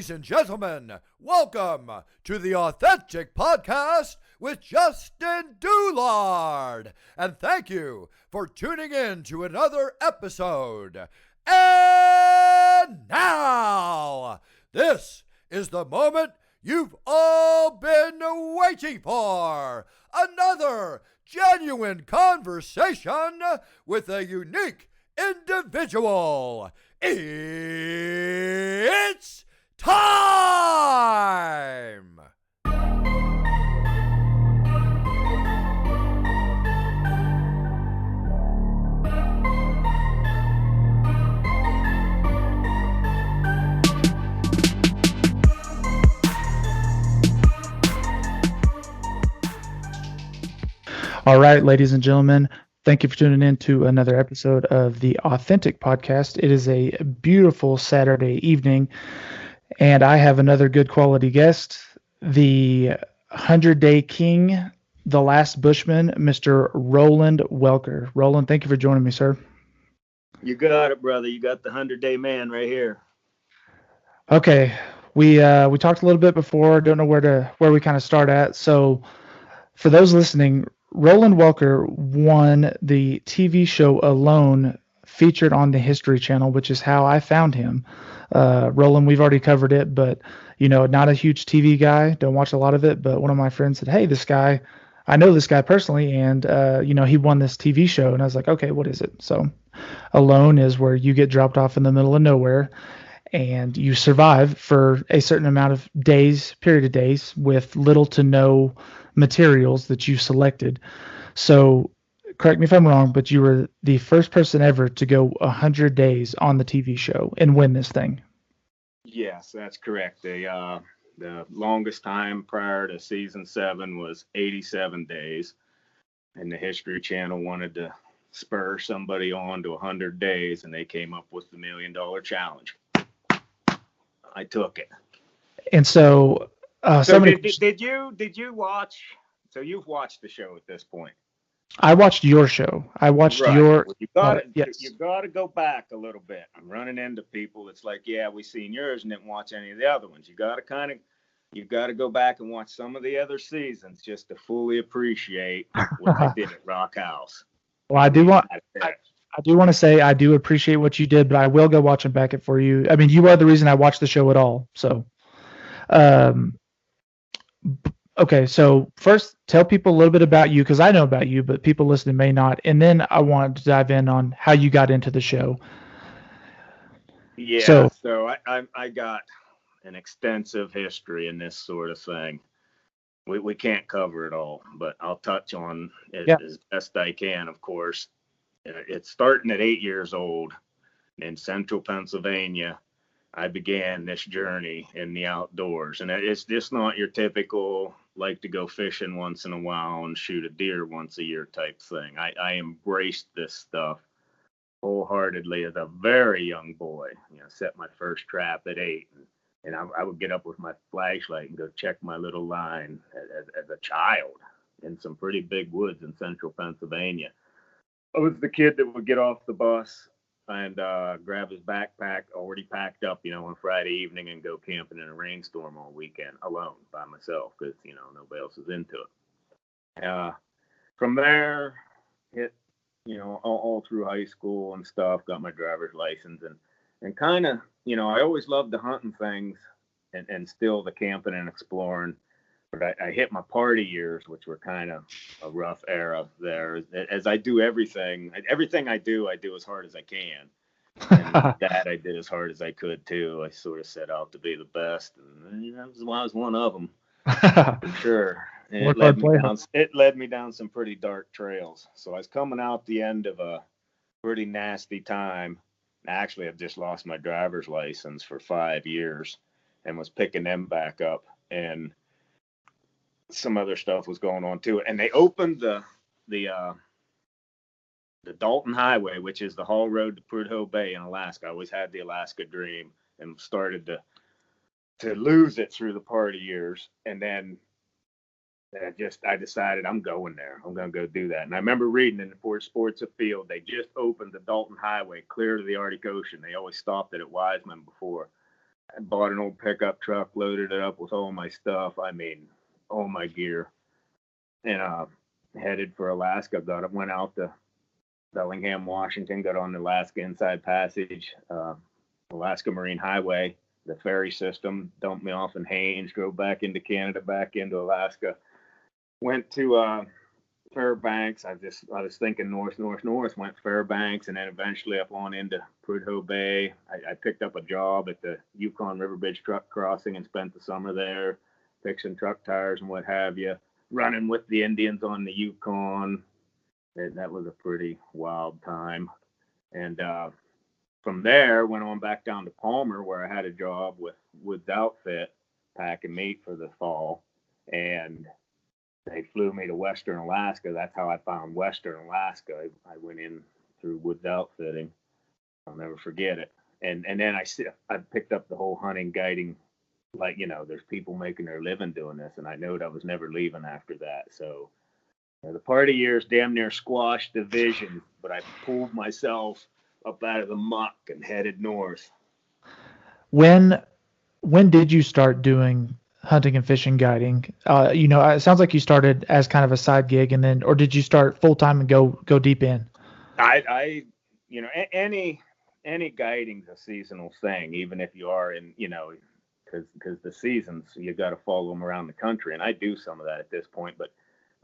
Ladies and gentlemen, welcome to the Authentic Podcast with Justin Douillard. And thank you for tuning in to another episode. And now, this is the moment you've all been waiting for. Another genuine conversation with a unique individual. It's time! All right, ladies and gentlemen, thank you for tuning in to another episode of the Authentic Podcast. It is a beautiful Saturday evening, and I have another good quality guest, the 100-Day King, the last Bushman, Mr. Roland Welker. Roland, thank you for joining me, sir. You got it, brother. You got the 100-day man right here. Okay, we talked a little bit before. Don't know where we kind of start at. So, for those listening, Roland Welker won the TV show Alone, featured on the History Channel, which is how I found him. Roland, we've already covered it, but, not a huge TV guy. Don't watch a lot of it, but one of my friends said, hey, I know this guy personally, and, he won this TV show. And I was like, okay, what is it? So Alone is where you get dropped off in the middle of nowhere, and you survive for a certain amount of period of days, with little to no materials that you selected. So correct me if I'm wrong, but you were the first person ever to go 100 days on the TV show and win this thing. Yes, that's correct. The longest time prior to season 7 was 87 days, and the History Channel wanted to spur somebody on to 100 days, and they came up with the $1 Million Challenge. I took it. And so, did you watch? So you've watched the show at this point. I watched your show. I watched your. Well, you got to go back a little bit. I'm running into people. It's like, yeah, we seen yours and didn't watch any of the other ones. You got to go back and watch some of the other seasons just to fully appreciate what I did at Rock House. Well, I do want to say I do appreciate what you did, but I will go watch it back for you. I mean, you are the reason I watched the show at all. So, okay. So first, tell people a little bit about you, because I know about you, but people listening may not. And then I want to dive in on how you got into the show. Yeah. So I got an extensive history in this sort of thing. We can't cover it all, but I'll touch on it as best I can, of course. It's starting at 8 years old in central Pennsylvania. I began this journey in the outdoors, and it's just not your typical like to go fishing once in a while and shoot a deer once a year type thing. I embraced this stuff wholeheartedly as a very young boy. Set my first trap at 8, and I would get up with my flashlight and go check my little line as a child in some pretty big woods in central Pennsylvania. I was the kid that would get off the bus and grab his backpack already packed up, on Friday evening, and go camping in a rainstorm all weekend alone by myself, because, nobody else was into it. From there, hit, all through high school and stuff, got my driver's license, and kind of, I always loved the hunting things and still the camping and exploring. But I hit my party years, which were kind of a rough era there. As I do everything I do as hard as I can. And that I did as hard as I could, too. I sort of set out to be the best. And I was one of them, for sure. And it led me down some pretty dark trails. So I was coming out the end of a pretty nasty time. Actually, I've just lost my driver's license for 5 years and was picking them back up. And some other stuff was going on too, and they opened the Dalton Highway, which is the haul road to Prudhoe Bay in Alaska. I always had the Alaska dream, and started to lose it through the party years. And then I decided I'm going there. I'm going to go do that. And I remember reading in the Fort Sports Afield, they just opened the Dalton Highway clear to the Arctic Ocean. They always stopped it at Wiseman before. I bought an old pickup truck, loaded it up with all my stuff. I mean, all my gear, and headed for Alaska. Went out to Bellingham, Washington, got on the Alaska Inside Passage, Alaska Marine Highway, the ferry system, dumped me off in Haines, drove back into Canada, back into Alaska, went to Fairbanks. I was thinking north, went Fairbanks, and then eventually up on into Prudhoe Bay. I picked up a job at the Yukon River Bridge truck crossing and spent the summer there, fixing truck tires and what have you, running with the Indians on the Yukon. That was a pretty wild time. And from there, went on back down to Palmer, where I had a job with Woods Outfit, packing meat for the fall. And they flew me to Western Alaska. That's how I found Western Alaska. I went in through Woods Outfitting. I'll never forget it. And then I picked up the whole hunting, guiding. Like, there's people making their living doing this, and I knew I was never leaving after that. So the party years damn near squashed the vision, but I pulled myself up out of the muck and headed north. When did you start doing hunting and fishing guiding? It sounds like you started as kind of a side gig, and then, or did you start full time and go deep in? Any guiding's a seasonal thing, even if you are in, because the seasons, you got to follow them around the country, and I do some of that at this point, but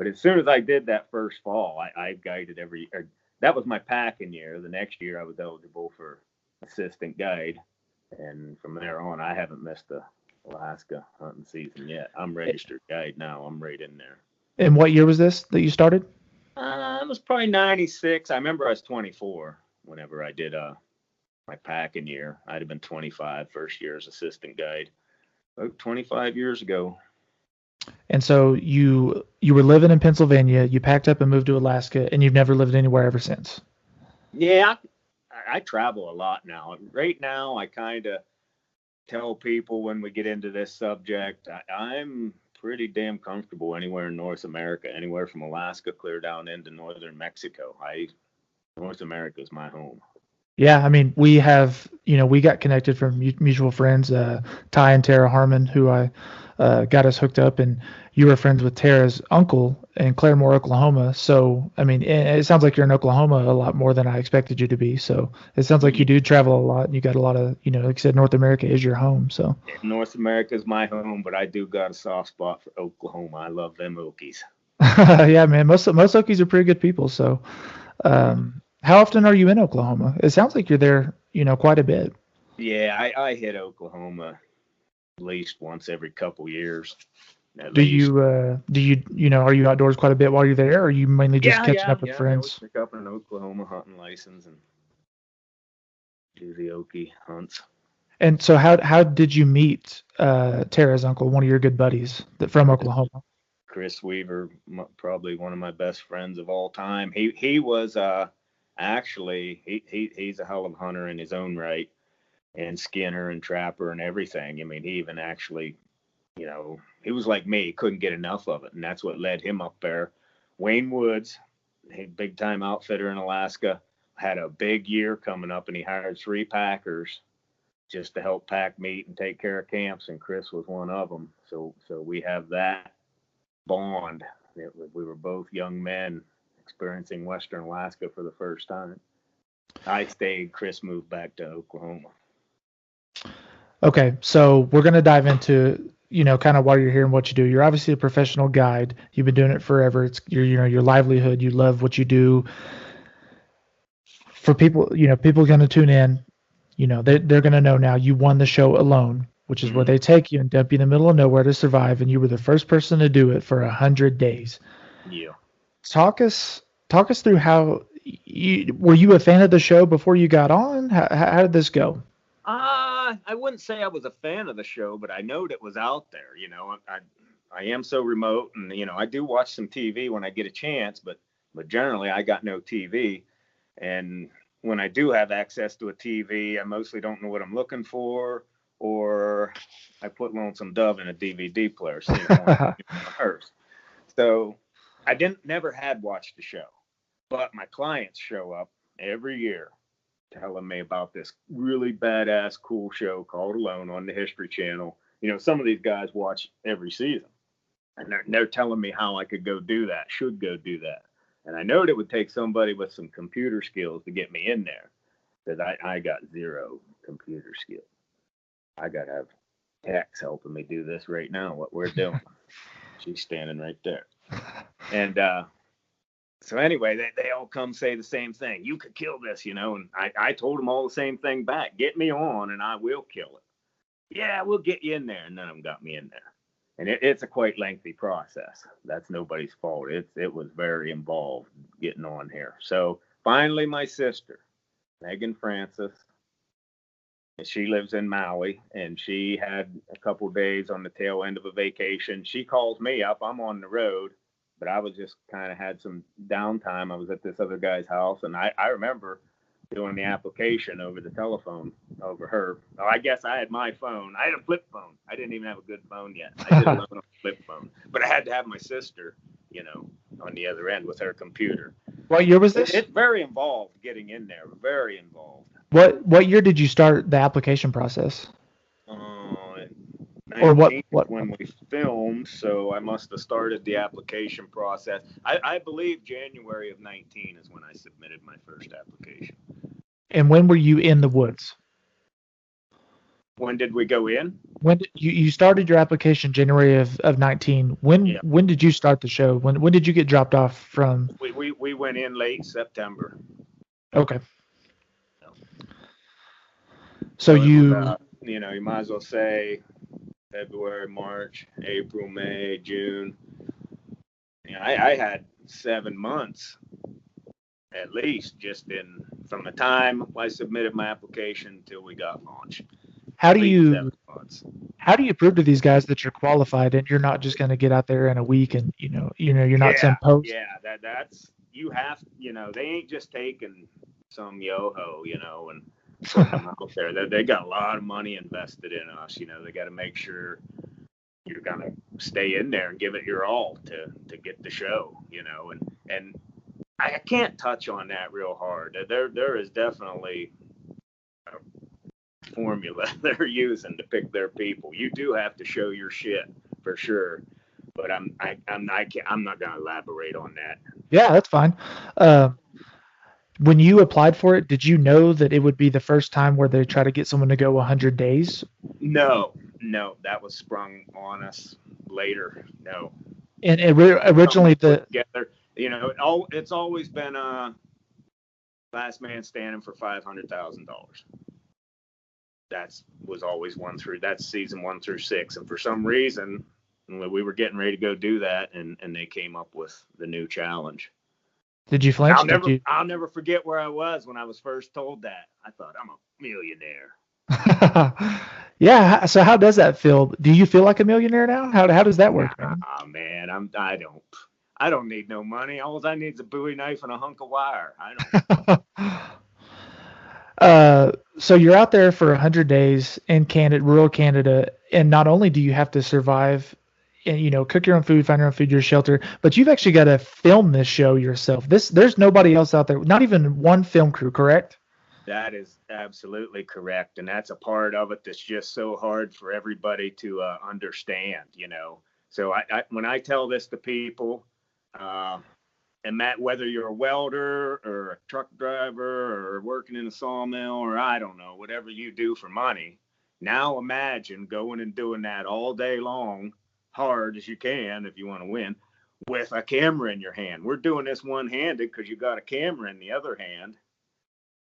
as soon as I did that first fall, I guided that was my packing year. The next year I was eligible for assistant guide. And from there on, I haven't missed the Alaska hunting season yet. I'm registered guide now. I'm right in there. And what year was this that you started? It was probably 96. I remember I was 24 whenever I did my packing year. I'd have been 25 first year as assistant guide. About 25 years ago. And so you were living in Pennsylvania, you packed up and moved to Alaska, and you've never lived anywhere ever since. Yeah, I travel a lot now. Right now, I kind of tell people when we get into this subject, I'm pretty damn comfortable anywhere in North America, anywhere from Alaska clear down into northern Mexico. North America is my home. Yeah, I mean, we got connected from mutual friends, Ty and Tara Harmon, who I got us hooked up, and you were friends with Tara's uncle in Claremore, Oklahoma. So, I mean, it sounds like you're in Oklahoma a lot more than I expected you to be. So it sounds like you do travel a lot, and you got a lot of, like you said, North America is your home. So North America is my home, but I do got a soft spot for Oklahoma. I love them Okies. Yeah, man, most Okies are pretty good people. So, how often are you in Oklahoma? It sounds like you're there, quite a bit. Yeah, I hit Oklahoma at least once every couple years. Are you outdoors quite a bit while you're there, or are you mainly just catching up with friends? I pick up an Oklahoma hunting license and do the Okie hunts. And so how did you meet Tara's uncle, one of your good buddies from Oklahoma? Chris Weaver, probably one of my best friends of all time. He was actually he's a hell of a hunter in his own right, and skinner and trapper and everything. I mean, he even actually, he was like me, couldn't get enough of it, and that's what led him up there. Wayne Woods, big time outfitter in Alaska, had a big year coming up, and he hired 3 packers just to help pack meat and take care of camps, and Chris was one of them. So we have that bond. We were both young men experiencing Western Alaska for the first time. I stayed. Chris moved back to Oklahoma. Okay, so we're going to dive into, kind of why you're here and what you do. You're obviously a professional guide. You've been doing it forever. It's your livelihood. You love what you do. For people, people are going to tune in. They're going to know now you won the show alone, which is where they take you and dump you in the middle of nowhere to survive, and you were the first person to do it for 100 days. Yeah. Talk us through how were you a fan of the show before you got on? How did this go? I wouldn't say I was a fan of the show, but I knowed it was out there. I am so remote, and I do watch some TV when I get a chance, but generally I got no TV, and when I do have access to a TV, I mostly don't know what I'm looking for, or I put Lonesome Dove in a DVD player. So I never had watched the show, but my clients show up every year telling me about this really badass, cool show called Alone on the History Channel. Some of these guys watch every season, and they're telling me how I could go do that, should go do that. And I know it would take somebody with some computer skills to get me in there, because I got zero computer skills. I got to have Tex helping me do this right now, what we're doing. She's standing right there. And so anyway, they all come say the same thing. You could kill this, and I told them all the same thing back. Get me on and I will kill it. Yeah, we'll get you in there. And none of them got me in there. And it's a quite lengthy process. That's nobody's fault. It was very involved getting on here. So finally, my sister, Megan Francis, and she lives in Maui, and she had a couple days on the tail end of a vacation. She calls me up. I'm on the road, but I was just kind of had some downtime. I was at this other guy's house, and I remember doing the application over the telephone over her. Oh, I guess I had my phone. I had a flip phone. I didn't even have a good phone yet. I did alone on a flip phone, but I had to have my sister, on the other end with her computer. What year was this? It's very involved getting in there. Very involved. What year did you start the application process? Or what? When we filmed, so I must have started the application process. I believe January of 19 is when I submitted my first application. And when were you in the woods? When did we go in? When did you started your application January of 19? When did you start the show? When did you get dropped off from? We went in late September. Okay. So you might as well say February, March, April, May, June. I had 7 months at least just from the time I submitted my application till we got launched. How do you prove to these guys that you're qualified and you're not just going to get out there in a week and you're not some post? Yeah, that's you have. They ain't just taking some yo-ho, and putting them out there. They got a lot of money invested in us. They got to make sure you're gonna stay in there and give it your all to get the show. And I can't touch on that real hard. There is definitely a formula they're using to pick their people. You do have to show your shit for sure. But I'm not gonna elaborate on that. Yeah, that's fine. When you applied for it, did you know that it would be the first time where they try to get someone to go 100 days? No, that was sprung on us later. No. And originally together, it's always been last man standing for $500,000. That was always that's season 1 through 6, and for some reason we were getting ready to go do that, and they came up with the new challenge. Did you flinch? I'll never forget where I was when I was first told that. I thought, I'm a millionaire. Yeah. So how does that feel? Do you feel like a millionaire now? How does that work, man? Oh man, I don't need no money. All I need is a Bowie knife and a hunk of wire. I don't. So you're out there for 100 days in rural Canada, and not only do you have to survive and cook your own food, find your own food, your shelter, but you've actually got to film this show yourself. There's nobody else out there, not even one film crew, correct? That is absolutely correct, and that's a part of it that's just so hard for everybody to understand. So I when I tell this to people, and Matt, whether you're a welder or a truck driver or working in a sawmill or I don't know, whatever you do for money, now imagine going and doing that all day long, hard as you can if you want to win, with a camera in your hand. We're doing this one-handed because you got a camera in the other hand,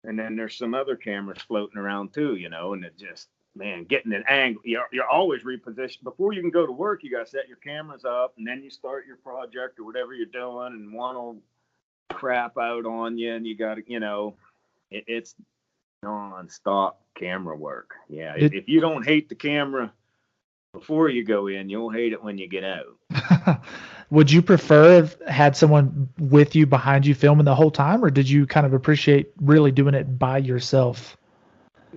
and then there's some other cameras floating around too, and it just, man, getting an angle. You're always repositioned. Before you can go to work, you got to set your cameras up, and then you start your project or whatever you're doing, and one will crap out on you, and you got to, it's non-stop camera work. Yeah, if you don't hate the camera before you go in, you'll hate it when you get out. Would you prefer have had someone with you behind you filming the whole time, or did you kind of appreciate really doing it by yourself?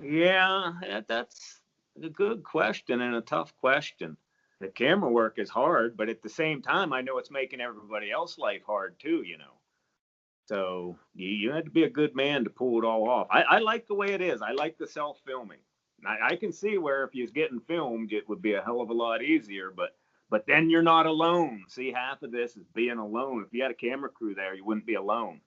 Yeah, that's a good question and a tough question. The camera work is hard, but at the same time, I know it's making everybody else's life hard too, So you had to be a good man to pull it all off. I like the way it is. I like the self-filming. I can see where if you was getting filmed, it would be a hell of a lot easier, but then you're not alone. See, half of this is being alone. If you had a camera crew there, you wouldn't be alone.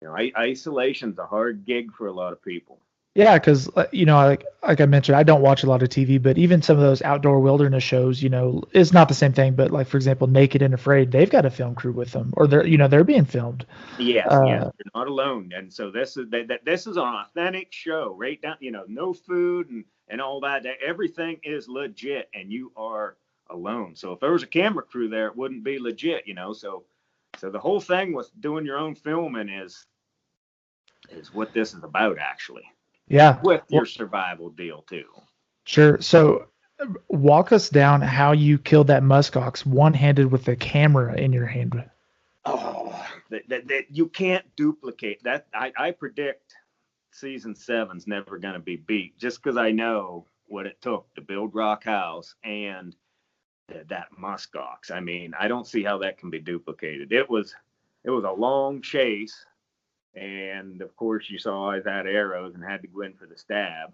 You know, isolation's a hard gig for a lot of people. Yeah, because like I mentioned, I don't watch a lot of TV, but even some of those outdoor wilderness shows, it's not the same thing. But like for example, Naked and Afraid, they've got a film crew with them, or they're being filmed. Yes, you're not alone. And so this is an authentic show, right down. No food and all that. Everything is legit, and you are alone. So if there was a camera crew there, it wouldn't be legit. So the whole thing with doing your own filming is what this is about, actually. Yeah. With your survival deal too. Sure. So walk us down how you killed that musk ox one-handed with the camera in your hand. Oh, that you can't duplicate that. I predict season 7's never going to be beat just because I know what it took to build Rock House and that musk ox. I mean, I don't see how that can be duplicated. It was a long chase. And of course, you saw I had arrows and had to go in for the stab.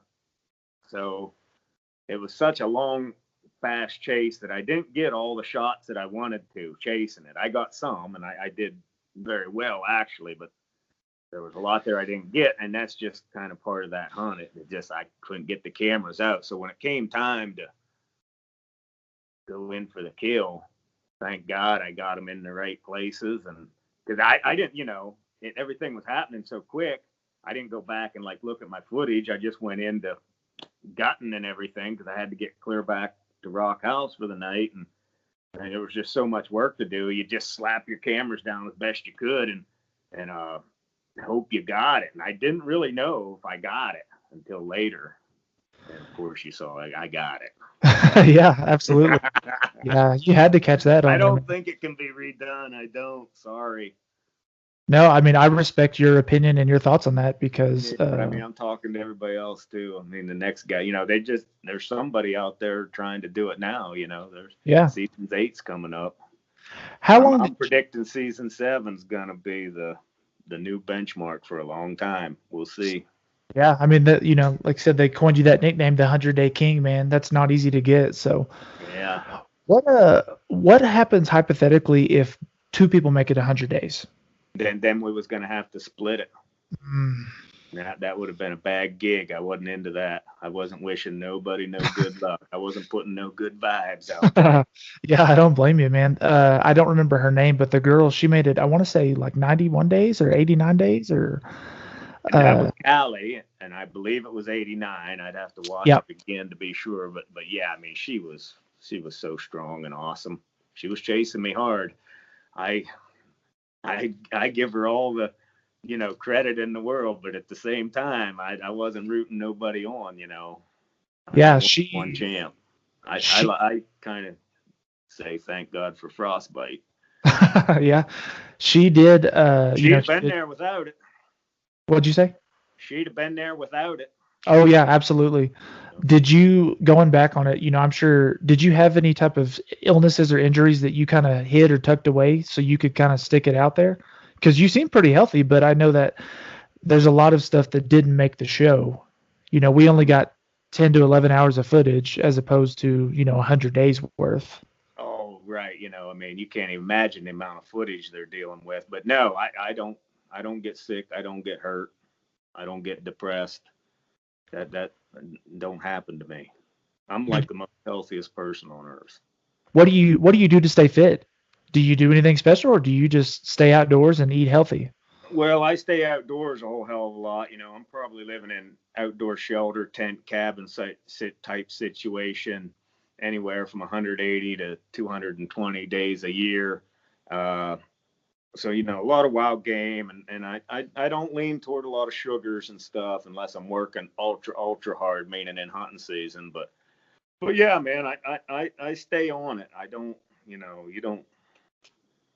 So it was such a long, fast chase that I didn't get all the shots that I wanted to chasing it. I got some, and I did very well, actually, but there was a lot there I didn't get. And that's just kind of part of that hunt. I couldn't get the cameras out. So when it came time to go in for the kill, thank God I got them in the right places. And because I didn't, everything was happening so quick. I didn't go back and look at my footage. I just went into gutting and everything because I had to get clear back to Rock House for the night, and there was just so much work to do. You just slap your cameras down as best you could and hope you got it. And I didn't really know if I got it until later. And of course, you saw I got it. Yeah, absolutely. Yeah, you had to catch that. I don't think it can be redone. I don't. Sorry. No, I mean, I respect your opinion and your thoughts on that because. I'm talking to everybody else too. I mean, the next guy, there's somebody out there trying to do it now. There's season 8's coming up. How long? I'm predicting season 7's gonna be the new benchmark for a long time. We'll see. Yeah, I mean, like I said, they coined you that nickname, the 100-Day King, man. That's not easy to get. So. Yeah. What happens hypothetically if two people make it 100 days? Then we was going to have to split it. That would have been a bad gig. I wasn't into that. I wasn't wishing nobody no good luck. I wasn't putting no good vibes out there. Yeah, I don't blame you, man. I don't remember her name, but the girl, she made it, I want to say 91 days or 89 days or. And that was Callie, and I believe it was 89. I'd have to watch it again to be sure. But yeah, I mean, she was so strong and awesome. She was chasing me hard. I give her all the, credit in the world, but at the same time, I wasn't rooting nobody on, Yeah, one champ. I kind of say thank God for frostbite. Yeah, she did. She'd have been there without it. What'd you say? She'd have been there without it. Oh yeah, absolutely. Did you, going back on it, I'm sure, did you have any type of illnesses or injuries that you kind of hid or tucked away so you could kind of stick it out there? Because you seem pretty healthy, but I know that there's a lot of stuff that didn't make the show. We only got 10 to 11 hours of footage as opposed to, 100 days worth. Oh, right. I mean, you can't even imagine the amount of footage they're dealing with. But no, I don't get sick. I don't get hurt. I don't get depressed. That don't happen to me. I'm like the most healthiest person on earth. What do you do to stay fit? Do you do anything special, or do you just stay outdoors and eat healthy? Well, I stay outdoors a whole hell of a lot. I'm probably living in outdoor shelter, tent, cabin type situation, anywhere from 180 to 220 days a year. So, a lot of wild game, and I don't lean toward a lot of sugars and stuff unless I'm working ultra hard, meaning in hunting season. But yeah, man, I stay on it. I don't, you don't.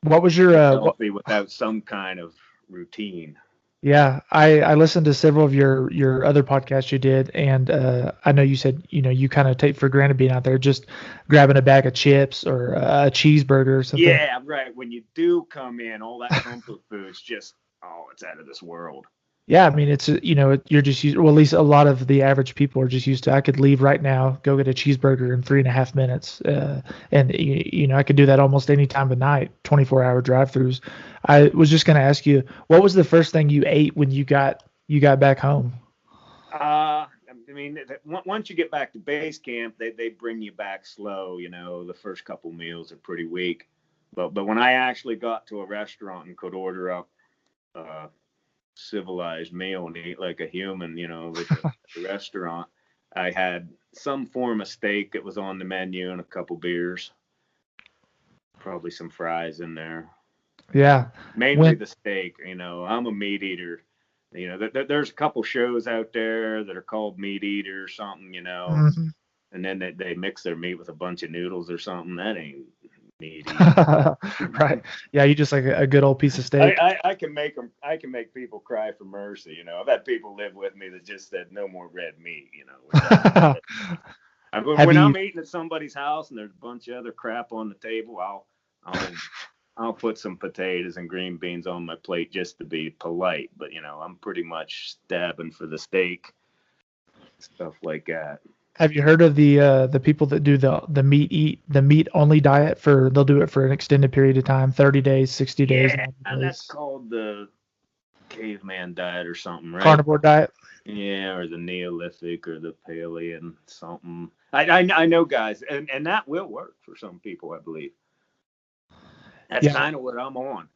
What was your healthy without some kind of routine? Yeah, I listened to several of your other podcasts you did, and I know you said you kind of take for granted being out there, just grabbing a bag of chips or a cheeseburger or something. Yeah, right. When you do come in, all that comfort food's just, oh, it's out of this world. Yeah, I mean it's you're just used, well, at least a lot of the average people are just used to. I could leave right now, go get a cheeseburger in 3.5 minutes, and I could do that almost any time of night. 24-hour drive-throughs. I was just going to ask you, what was the first thing you ate when you got back home? I mean, once you get back to base camp, they bring you back slow. The first couple meals are pretty weak, but when I actually got to a restaurant and could order up civilized meal and eat like a human, at the restaurant, I had some form of steak that was on the menu and a couple beers, probably some fries in there. Yeah, Mainly the steak. I'm a meat eater. There's a couple shows out there that are called Meat Eater or something, mm-hmm. and then they mix their meat with a bunch of noodles or something. That ain't meat Right. Yeah, you just like a good old piece of steak. I can make people cry for mercy. I've had people live with me that just said no more red meat. When I'm eating at somebody's house and there's a bunch of other crap on the table, I'll put some potatoes and green beans on my plate just to be polite. But I'm pretty much stabbing for the steak, stuff like that. Have you heard of the people that do the meat only diet they'll do it for an extended period of time, 30 days, 60 days? Yeah, and that's called the caveman diet or something, right? Carnivore diet. Yeah, or the Neolithic or the Palean something. I know guys, and that will work for some people, I believe. That's kind of what I'm on.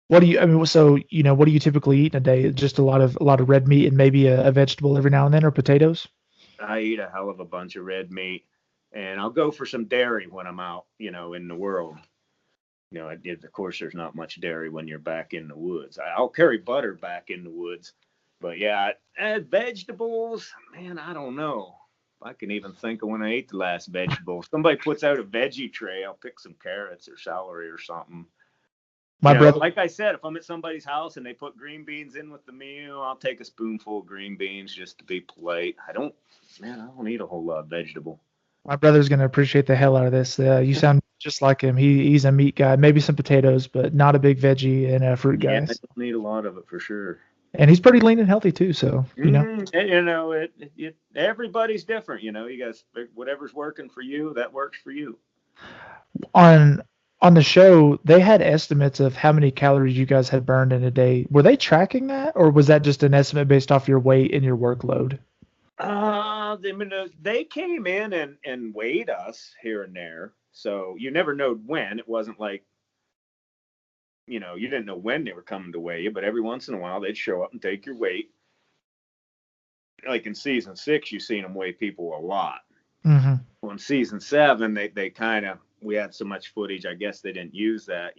What do you typically eat in a day? Just a lot of red meat and maybe a vegetable every now and then, or potatoes? I eat a hell of a bunch of red meat, and I'll go for some dairy when I'm out, in the world. Of course, there's not much dairy when you're back in the woods. I'll carry butter back in the woods, but yeah, vegetables, man, I don't know. I can even think of when I ate the last vegetable. If somebody puts out a veggie tray, I'll pick some carrots or celery or something. My brother, like I said, if I'm at somebody's house and they put green beans in with the meal, I'll take a spoonful of green beans just to be polite. I don't eat a whole lot of vegetable. My brother's going to appreciate the hell out of this. You sound just like him. He's a meat guy, maybe some potatoes, but not a big veggie and a fruit guy. Yeah, I don't need a lot of it for sure. And he's pretty lean and healthy too, so everybody's different. You guys, whatever's working for you, that works for you. On the show, they had estimates of how many calories you guys had burned in a day. Were they tracking that, or was that just an estimate based off your weight and your workload? They came in and weighed us here and there, so you never know when. It wasn't like, you didn't know when they were coming to weigh you, but every once in a while they'd show up and take your weight. Like in season 6, you've seen them weigh people a lot. Mm-hmm. Well, in season 7, they kind of, we had so much footage, I guess they didn't use that,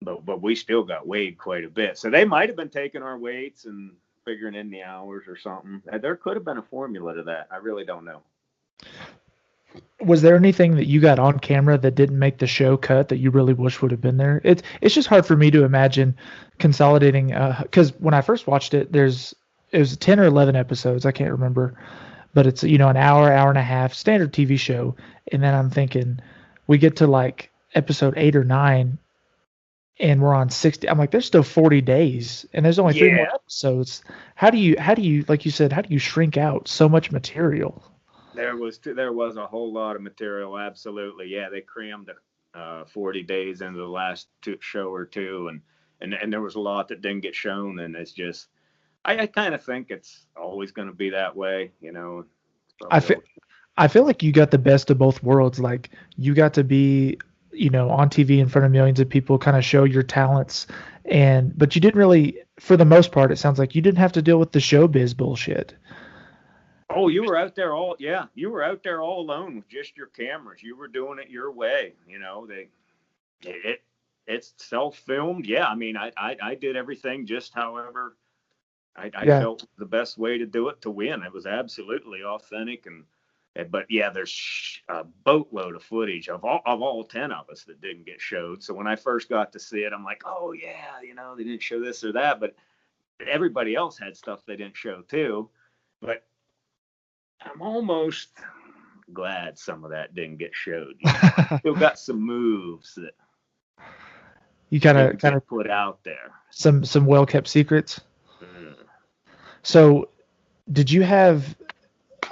but we still got weighed quite a bit. So they might have been taking our weights and figuring in the hours or something. There could have been a formula to that. I really don't know. Was there anything that you got on camera that didn't make the show cut that you really wish would have been there? It's just hard for me to imagine consolidating, because when I first watched it, it was 10 or 11 episodes, I can't remember, but it's an hour and a half standard TV show, and then I'm thinking we get to like episode 8 or 9 and we're on 60. I'm like, there's still 40 days and there's only 3 more episodes. How do you, like you said, how do you shrink out so much material? There was a whole lot of material. Absolutely. Yeah. They crammed 40 days into the last show or two. And there was a lot that didn't get shown. And it's just, I kind of think it's always going to be that way. I feel like you got the best of both worlds. Like you got to be, on TV in front of millions of people, kind of show your talents, but you didn't really, for the most part, it sounds like you didn't have to deal with the showbiz bullshit. Oh, you were out there all alone with just your cameras. You were doing it your way. It's self-filmed. Yeah. I mean, I did everything just however I felt the best way to do it to win. It was absolutely authentic and But yeah, there's a boatload of footage of all 10 of us that didn't get showed. So when I first got to see it, I'm like, oh yeah, they didn't show this or that, but everybody else had stuff they didn't show too. But I'm almost glad some of that didn't get showed. Still got some moves that you kind of put out there. Some well kept secrets. Mm. So did you have?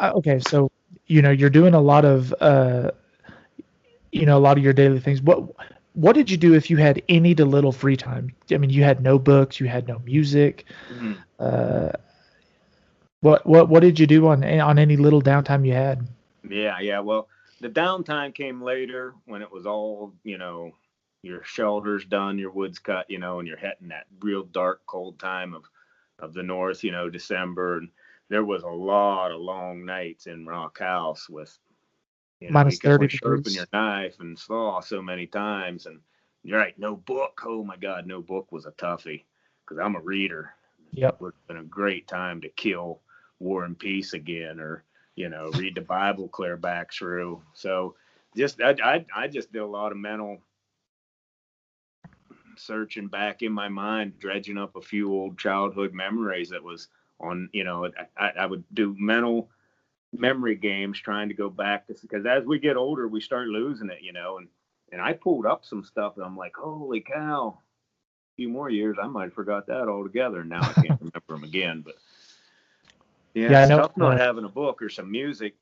Okay, so you're doing a lot of a lot of your daily things. What did you do if you had any to little free time? I mean, you had no books, you had no music. Mm-hmm. What did you do on any little downtime you had? Yeah. Well, the downtime came later when it was all, your shelter's done, your wood's cut, and you're hitting that real dark, cold time of the north, December. And there was a lot of long nights in Rock House with, minus you can 30 only sharpen degrees. your knife and saw so many times. And you're right, no book. Oh my God, no book was a toughie because I'm a reader. Yep. It would have been a great time to kill War and Peace again, or read the Bible clear back through. So I just did a lot of mental searching back in my mind, dredging up a few old childhood memories that was on, I would do mental memory games trying to go back to, because as we get older we start losing it, and I pulled up some stuff and I'm like, holy cow, a few more years I might have forgot that altogether, and now I can't remember them again. But yeah, it's tough not having a book or some music.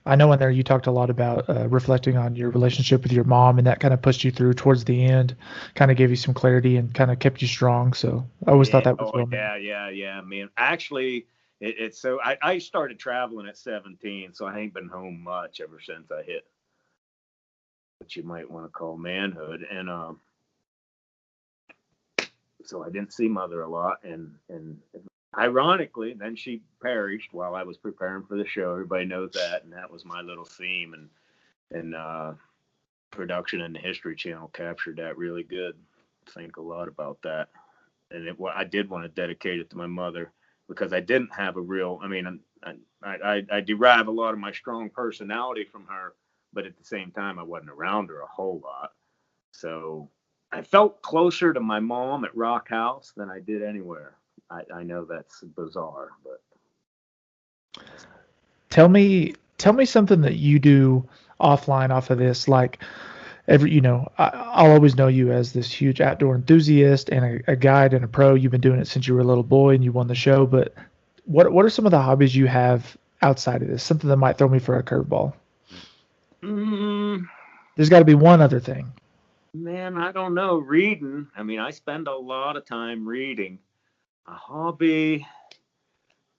I know in there you talked a lot about reflecting on your relationship with your mom, and that kind of pushed you through towards the end, kind of gave you some clarity and kind of kept you strong. So I always thought that was yeah. Man, actually, it's so I started traveling at 17, so I ain't been home much ever since I hit what you might want to call manhood, and so I didn't see mother a lot, and ironically, then she perished while I was preparing for the show. Everybody knows that, and that was my little theme, and production and the History Channel captured that really good. Think a lot about that, and I did want to dedicate it to my mother because I didn't have a real. I mean, I derive a lot of my strong personality from her, but at the same time, I wasn't around her a whole lot, so I felt closer to my mom at Rock House than I did anywhere. I know that's bizarre, but tell me something that you do offline off of this. Like I'll always know you as this huge outdoor enthusiast and a guide and a pro. You've been doing it since you were a little boy and you won the show. But what are some of the hobbies you have outside of this? Something that might throw me for a curveball. There's got to be one other thing. Man, I don't know. Reading. I mean, I spend a lot of time reading. A hobby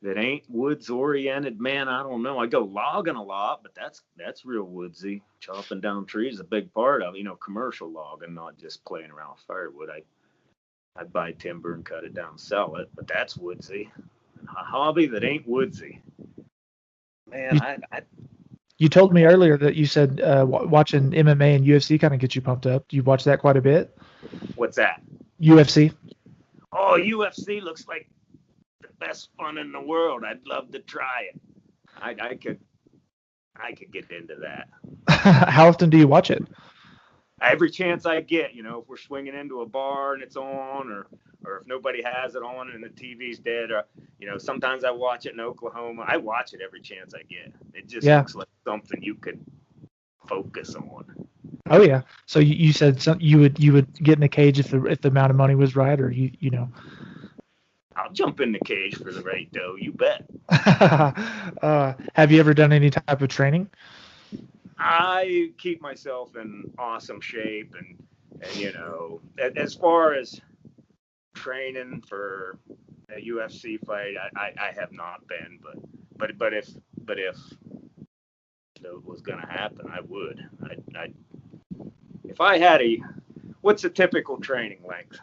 that ain't woods oriented, man, I don't know. I go logging a lot, but that's real woodsy. Chopping down trees is a big part of it, commercial logging, not just playing around with firewood. I buy timber and cut it down, sell it, but that's woodsy. A hobby that ain't woodsy, man. You told me earlier that you said watching MMA and UFC kind of gets you pumped up. Do you watch that quite a bit? What's that? UFC. Oh, UFC looks like the best fun in the world. I'd love to try it. I could get into that. How often do you watch it? Every chance I get, if we're swinging into a bar and it's on, or if nobody has it on and the TV's dead, or, sometimes I watch it in Oklahoma. I watch it every chance I get. It just looks like something you could focus on. Oh yeah. So you said you would get in the cage if the amount of money was right, or you know. I'll jump in the cage for the right dough. You bet. Have you ever done any type of training? I keep myself in awesome shape, and as far as training for a UFC fight, I have not been, but if it was going to happen, I would. If I had what's a typical training length?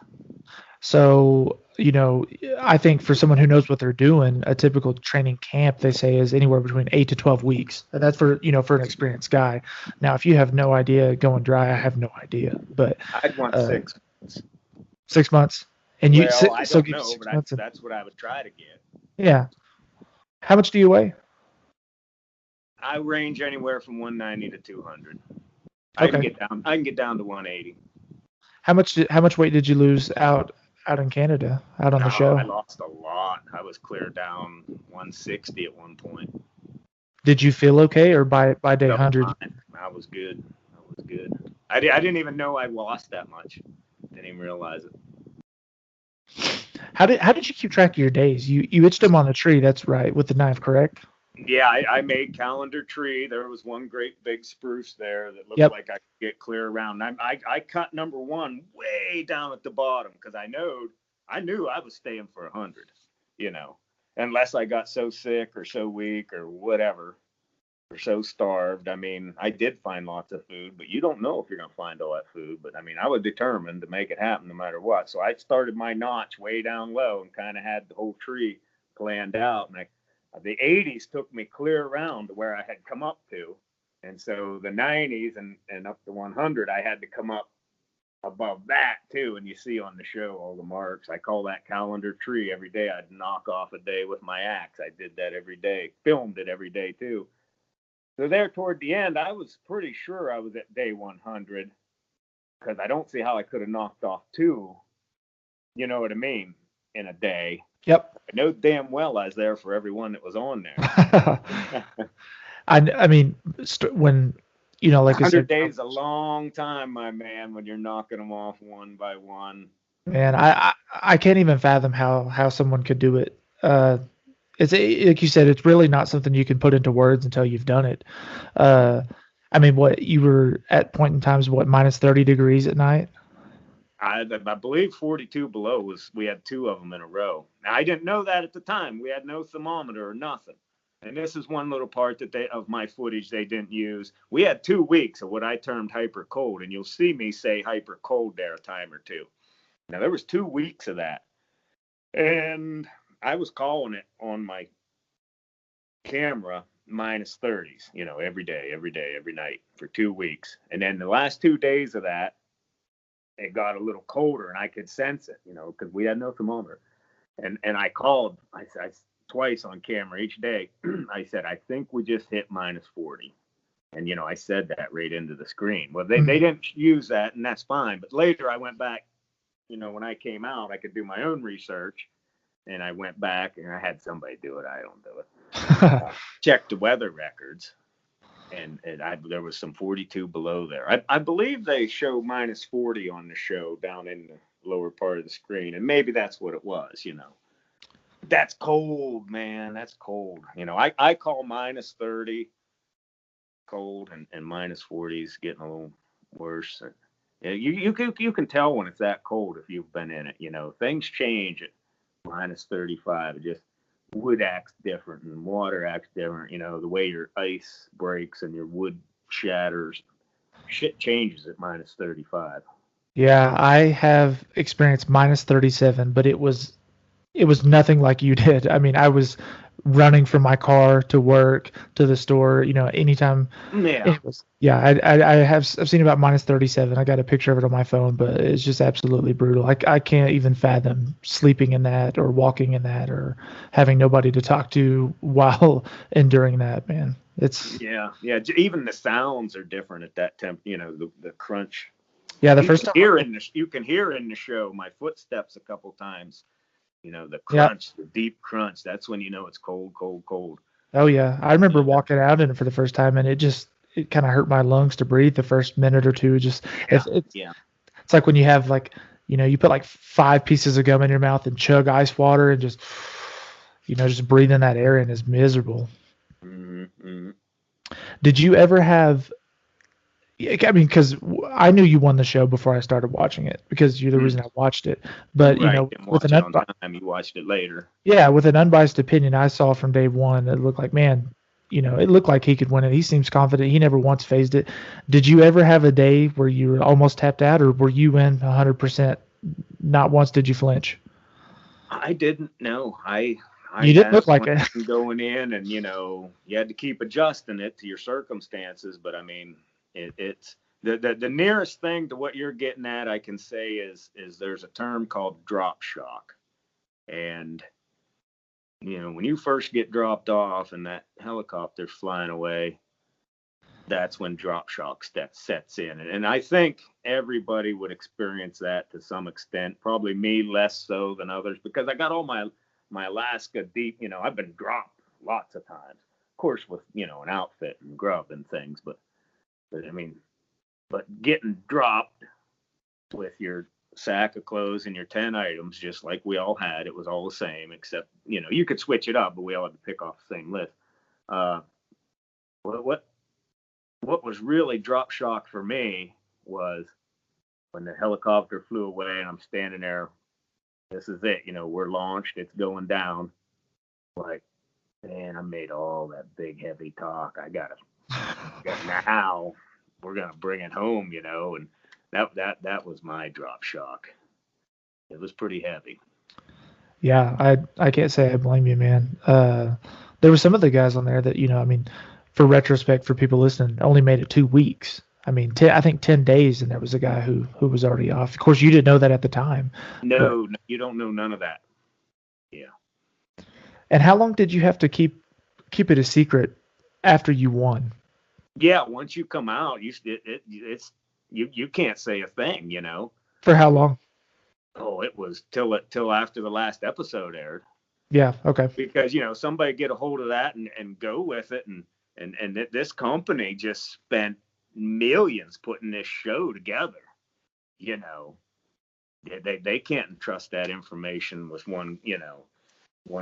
So, I think for someone who knows what they're doing, a typical training camp, they say, is anywhere between 8 to 12 weeks. And that's for an experienced guy. Now, if you have no idea going dry, I have no idea. But I'd want 6 months. 6 months. And I don't know, but that's what I would try to get. Yeah. How much do you weigh? I range anywhere from 190 to 200. Okay. I can get down to 180. How much weight did you lose out in Canada, out on the show? I lost a lot. I was clear down 160 at one point. Did you feel okay, or by day 100? I was good. I didn't even know I lost that much. Didn't even realize it. How did you keep track of your days? You itched them on the tree, that's right, with the knife, correct? Yeah, I made calendar tree. There was one great big spruce there that looked like I could get clear around. I cut number 1 way down at the bottom because I knew I was staying for 100, unless I got so sick or so weak or whatever, or so starved. I mean, I did find lots of food, but you don't know if you're going to find all that food. But I mean, I was determined to make it happen no matter what. So I started my notch way down low and kind of had the whole tree planned out. And the 80s took me clear around to where I had come up to. And so the 90s and up to 100, I had to come up above that too. And you see on the show all the marks. I call that calendar tree. Every day I'd knock off a day with my axe. I did that every day, filmed it every day too. So there toward the end, I was pretty sure I was at day 100 because I don't see how I could have knocked off 2, you know what I mean, in a day. Yep. I know damn well I was there for everyone that was on there. I mean, when, like I 100 said, days is a long time, my man, when you're knocking them off one by one. Man, I can't even fathom how someone could do it. It's like you said, it's really not something you can put into words until you've done it. I mean, what you were at point in times, minus 30 degrees at night? I believe 42 below we had 2 of them in a row. Now, I didn't know that at the time. We had no thermometer or nothing. And this is one little part of my footage they didn't use. We had 2 weeks of what I termed hyper cold, and you'll see me say hyper cold there a time or two. Now, there was 2 weeks of that. And I was calling it on my camera minus 30s, every day, every night for 2 weeks. And then the last 2 days of that, it got a little colder and I could sense it, because we had no thermometer. And I called, I twice on camera each day. I said, I think we just hit minus 40. And, I said that right into the screen. Well, they didn't use that, and that's fine. But later I went back, when I came out, I could do my own research. And I went back and I had somebody do it. I don't do it. Checked the weather records, and there was some 42 below there. I believe they show minus 40 on the show down in the lower part of the screen, and maybe that's what it was. That's cold, man. That's cold. I call minus 30 cold, and minus 40 is getting a little worse. You can tell when it's that cold if you've been in it. Things change at minus 35. It just wood acts different and water acts different. The way your ice breaks and your wood shatters, shit changes at minus 35. Yeah, I have experienced minus 37, but it was nothing like you did. I mean, I was running from my car to work to the store, anytime. Yeah. I've seen about minus 37. I got a picture of it on my phone, but it's just absolutely brutal. I can't even fathom sleeping in that or walking in that or having nobody to talk to while enduring that, man. Yeah. Even the sounds are different at that temp. The crunch. Yeah, the first time you can hear in the show my footsteps a couple times. The crunch, the deep crunch. That's when it's cold, cold, cold. Oh yeah, I remember walking out in it for the first time, and it kind of hurt my lungs to breathe the first minute or two. It's like when you have you put like 5 pieces of gum in your mouth and chug ice water and just breathe in that air, and it's miserable. Mm-hmm. Did you ever have? I mean, because I knew you won the show before I started watching it, because you're the reason I watched it. But with an you watched it later. Yeah, with an unbiased opinion, I saw from day one, it looked like, man, it looked like he could win it. He seems confident. He never once phased it. Did you ever have a day where you were almost tapped out, or were you in 100%? Not once did you flinch. I didn't know. You didn't look like it going in, and you had to keep adjusting it to your circumstances. But I mean, it's the nearest thing to what you're getting at, I can say, is there's a term called drop shock. And when you first get dropped off and that helicopter's flying away, that's when drop shock sets in. And I think everybody would experience that to some extent, probably me less so than others, because I got all my Alaska deep, I've been dropped lots of times, of course, with, an outfit and grub and things, but getting dropped with your sack of clothes and your 10 items, just like we all had, it was all the same, except, you could switch it up, but we all had to pick off the same list. What was really drop shock for me was when the helicopter flew away and I'm standing there. This is it, we're launched, it's going down. Like, man, I made all that big heavy talk. Now we're gonna bring it home, and that was my drop shock. It was pretty heavy. Yeah, I can't say I blame you, man. There were some of the guys on there that, for retrospect, for people listening, only made it 2 weeks. I think 10 days, and there was a guy who was already off. Of course, you didn't know that at the time. No, you don't know none of that. Yeah. And how long did you have to keep it a secret after you won? Yeah, once you come out, you can't say a thing, For how long? Oh, it was till after the last episode aired. Yeah, okay. Because somebody get a hold of that and go with it, and this company just spent millions putting this show together. They can't entrust that information with one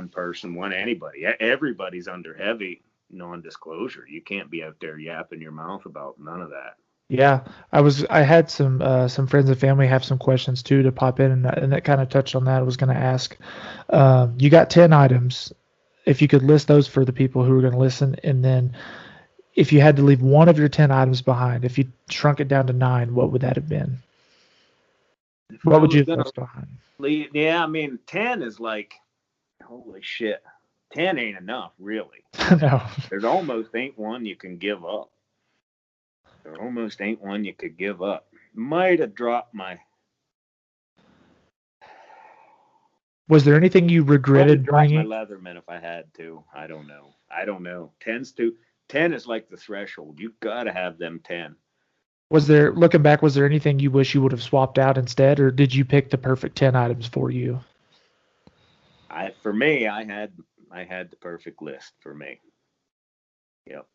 person, anybody. Everybody's under heavy non-disclosure. You can't be out there yapping your mouth about none of that. Yeah, I had some friends and family have some questions too to pop in, and that kind of touched on that. I was going to ask, you got 10 items. If you could list those for the people who are going to listen, and then if you had to leave one of your 10 items behind, if you shrunk it down to 9, what would that have been? What would you have left behind? Yeah, 10 is like, holy shit. 10 ain't enough, really. No. There's almost ain't one you can give up. There almost ain't one you could give up. Might have dropped my... Was there anything you regretted bringing? My Leatherman if I had to. I don't know. 10 is like the threshold. You've got to have them 10. Looking back, was there anything you wish you would have swapped out instead, or did you pick the perfect 10 items for you? For me, I had the perfect list for me. Yep.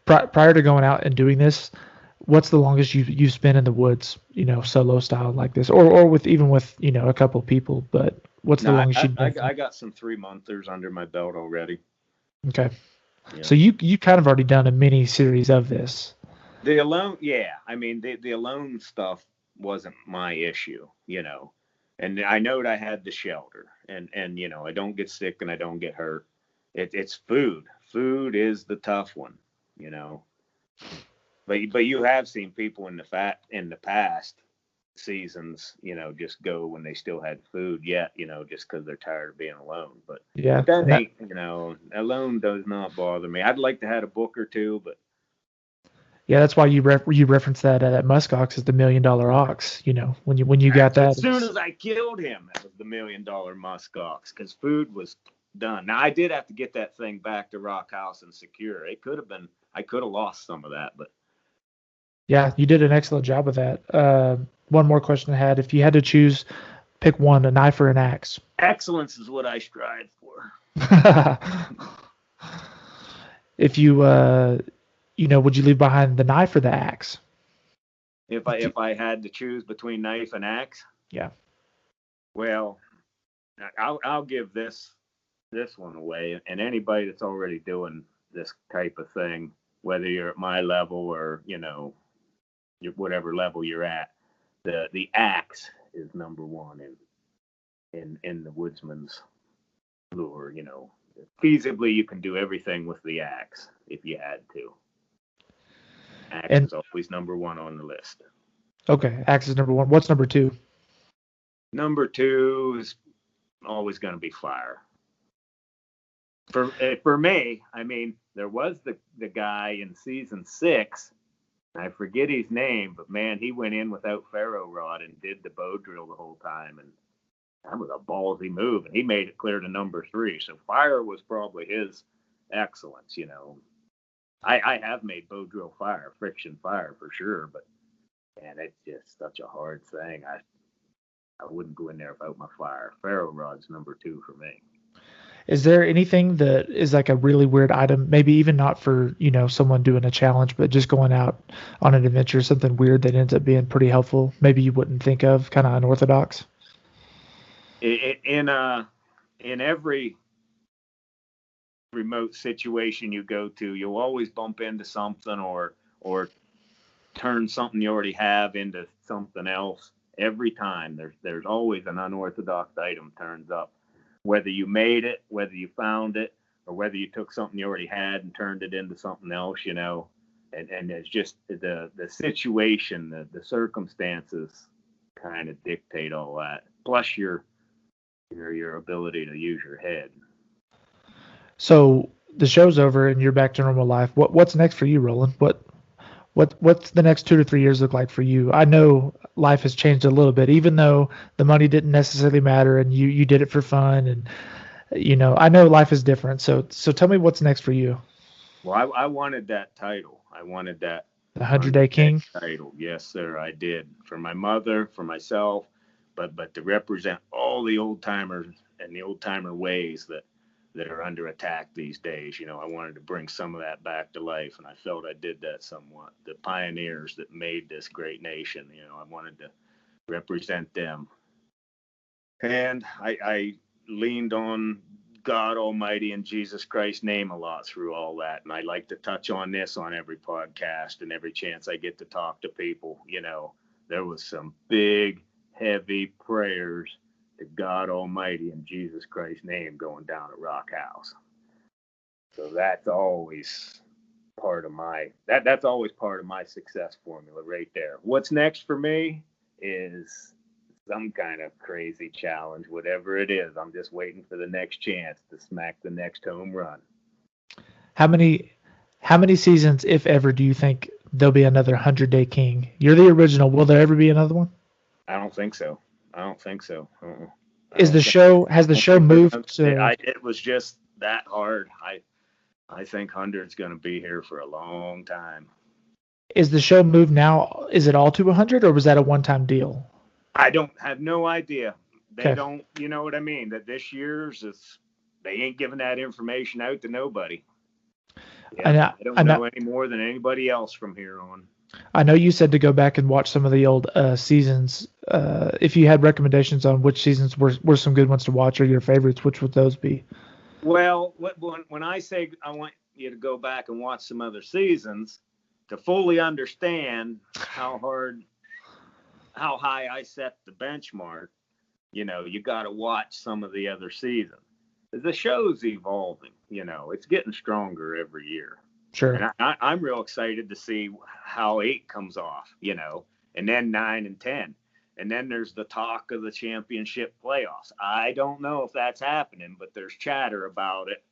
Prior to going out and doing this, what's the longest you've spent in the woods, solo style like this, or with a couple of people? But what's the longest you've been? I got some 3-monthers under my belt already. Okay. Yeah. So you kind of already done a mini series of this. The alone, yeah. The alone stuff wasn't my issue, and I know I had the shelter, and I don't get sick and I don't get hurt. It's food. Food is the tough one, But you have seen people in the past seasons, just go when they still had food yet, just because they're tired of being alone. But yeah, but that ain't, alone does not bother me. I'd like to have a book or two, but yeah, that's why you reference that Musk Ox as the $1 Million Ox. When you got that. As soon as I killed him, that was the $1 Million Musk Ox, because food was done. Now I did have to get that thing back to Rock House and secure. I could have lost some of that, but. Yeah, you did an excellent job of that. One more question I had: if you had to choose, pick one, a knife or an axe. Excellence is what I strive for. If you, would you leave behind the knife or the axe? If I had to choose between knife and axe? Yeah. Well, I'll give this one away, and anybody that's already doing this type of thing, whether you're at my level or whatever level you're at, the axe is number one in the woodsman's lure. Feasibly you can do everything with the axe if you had to. Axe is always number one on the list. Okay, axe is number one. What's number two? Number two is always going to be fire. For me, there was the guy in season 6. I forget his name, but man, he went in without ferro rod and did the bow drill the whole time. And that was a ballsy move, and he made it clear to number 3. So fire was probably his excellence, you know. I have made bow drill fire, friction fire for sure, but man, it's just such a hard thing. I wouldn't go in there without my fire. Ferro rod's number 2 for me. Is there anything that is like a really weird item, maybe even not for, you know, someone doing a challenge, but just going out on an adventure, something weird that ends up being pretty helpful, maybe you wouldn't think of, kind of unorthodox? In every remote situation you go to, you'll always bump into something or turn something you already have into something else. Every time there's always an unorthodox item turns up, whether you made it, whether you found it, or whether you took something you already had and turned it into something else, you know. And it's just the situation, the circumstances kind of dictate all that, plus your ability to use your head. So the show's over and you're back to normal life. What's next for you, Roland? What's the next 2 to 3 years look like for you? I know life has changed a little bit, even though the money didn't necessarily matter and you did it for fun, and you know, I know life is different. So tell me what's next for you. Well, I wanted that title. I wanted that The 100-Day King title. Yes, sir, I did, for my mother, for myself, but to represent all the old timers and the old timer ways that are under attack these days. You know, I wanted to bring some of that back to life, and I felt I did that somewhat. The pioneers that made this great nation, you know, I wanted to represent them. And I leaned on God Almighty and Jesus Christ's name a lot through all that. And I like to touch on this on every podcast and every chance I get to talk to people. You know, there was some big, heavy prayers to God Almighty and Jesus Christ's name going down at Rock House. So that's always part of my that's always part of my success formula right there. What's next for me is some kind of crazy challenge, whatever it is. I'm just waiting for the next chance to smack the next home run. How many seasons, if ever, do you think there'll be another 100-Day King? You're the original. Will there ever be another one? I don't think so. Has the show moved to... It was just that hard. I think 100's going to be here for a long time. Is the show moved now? Is it all to 100, or was that a one-time deal? I have no idea. They Okay. don't, you know what I mean? That this year's they ain't giving that information out to nobody. Yeah, I don't know any more than anybody else from here on. I know you said to go back and watch some of the old seasons. If you had recommendations on which seasons were some good ones to watch or your favorites, which would those be? Well, when I say I want you to go back and watch some other seasons to fully understand how high I set the benchmark, you know, you got to watch some of the other seasons. The show's evolving, you know, it's getting stronger every year. Sure. And I'm real excited to see how 8 comes off, you know, and then 9 and 10. And then there's the talk of the championship playoffs. I don't know if that's happening, but there's chatter about it.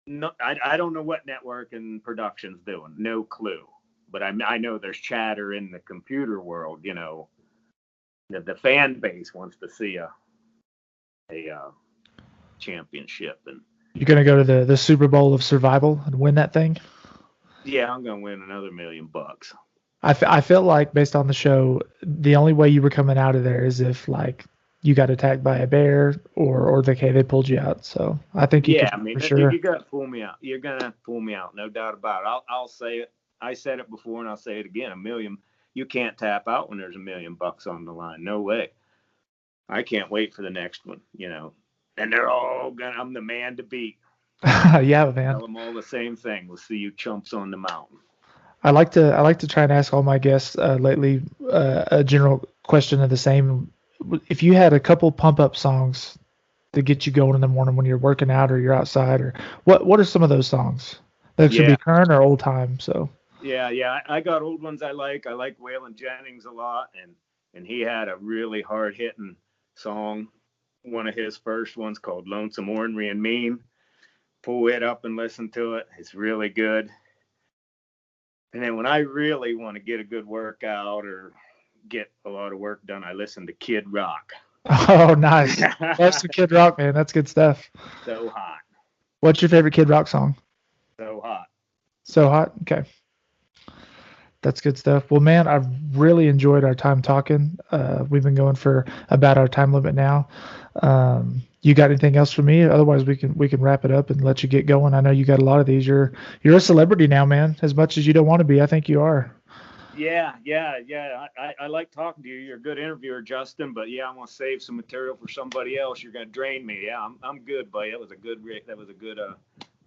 No, I don't know what network and production's doing. No clue. But I know there's chatter in the computer world, you know. The fan base wants to see a championship. And you're going to go to the Super Bowl of Survival and win that thing? Yeah, I'm going to win another $1 million. I feel like, based on the show, the only way you were coming out of there is if, like, you got attacked by a bear or they pulled you out. So I think you could, I mean, for sure. You got to pull me out. You're going to pull me out, no doubt about it. I'll say it. I said it before, and I'll say it again. $1 million. You can't tap out when there's $1 million on the line. No way. I can't wait for the next one, you know. And they're all I'm the man to beat. Yeah, man. Tell them all the same thing. We'll see you chumps on the mountain. I like to try and ask all my guests lately a general question of the same. If you had a couple pump up songs to get you going in the morning when you're working out or you're outside, or what are some of those songs? They should be current or old time. So yeah, I got old ones I like. I like Waylon Jennings a lot, and he had a really hard hitting song, one of his first ones called Lonesome, Ornery, and Mean. Pull it up and listen to it. It's really good. And then when I really want to get a good workout or get a lot of work done, I listen to Kid Rock. Oh, nice. Love some Kid Rock, man. That's good stuff. So hot. What's your favorite Kid Rock song? So hot. So Hot? Okay. That's good stuff. Well, man, I've really enjoyed our time talking. We've been going for about our time limit now. You got anything else for me? Otherwise, we can wrap it up and let you get going. I know you got a lot of these. You're a celebrity now, man. As much as you don't want to be, I think you are. Yeah. I like talking to you. You're a good interviewer, Justin. But yeah, I'm gonna save some material for somebody else. You're gonna drain me. Yeah, I'm good, buddy. That was a good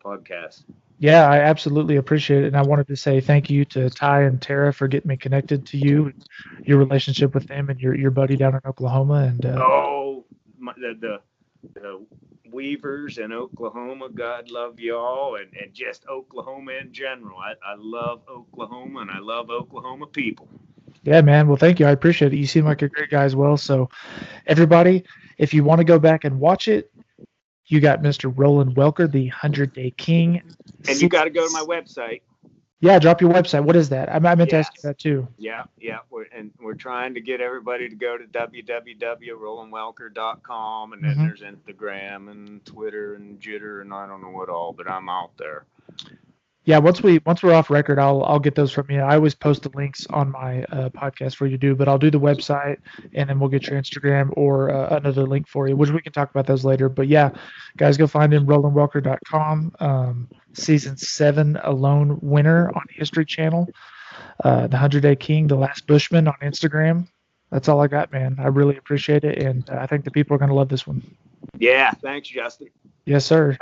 podcast. Yeah, I absolutely appreciate it. And I wanted to say thank you to Ty and Tara for getting me connected to you, and your relationship with them and your buddy down in Oklahoma. And the Weavers in Oklahoma, God love y'all, and just Oklahoma in general. I love Oklahoma, and I love Oklahoma people. Yeah, man. Well, thank you. I appreciate it. You seem like a great guy as well. So, everybody, if you want to go back and watch it, you got Mr. Roland Welker, the 100-Day King. And you got to go to my website. Yeah, drop your website. What is that? I meant to ask you that too. Yeah. We're trying to get everybody to go to www.rolandwelker.com, and then there's Instagram and Twitter and Jitter and I don't know what all, but I'm out there. Yeah, once we're off record, I'll get those from you. I always post the links on my podcast for you to do, but I'll do the website, and then we'll get your Instagram or another link for you, which we can talk about those later. But yeah, guys, go find him, RolandWelker.com. Season 7 Alone winner on History Channel, the 100-Day King, the Last Bushman on Instagram. That's all I got, man. I really appreciate it, and I think the people are going to love this one. Yeah, thanks, Justin. Yes, sir.